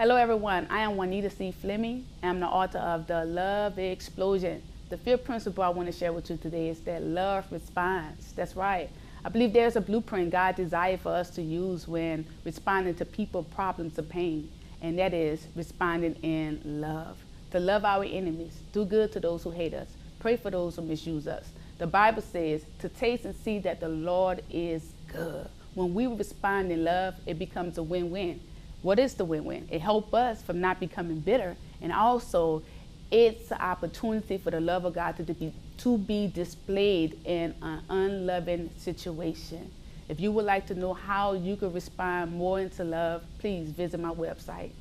Hello everyone, I am Juanita C. Fleming. I'm the author of The Love Explosion. The fifth principle I want to share with you today is that love responds. That's right. I believe there's a blueprint God desired for us to use when responding to people, problems, or pain, and that is responding in love. To love our enemies, do good to those who hate us, pray for those who misuse us. The Bible says to taste and see that the Lord is good. When we respond in love, it becomes a win-win. What is the win-win? It helps us from not becoming bitter, and also it's an opportunity for the love of God to be displayed in an unloving situation. If you would like to know how you can respond more into love, please visit my website.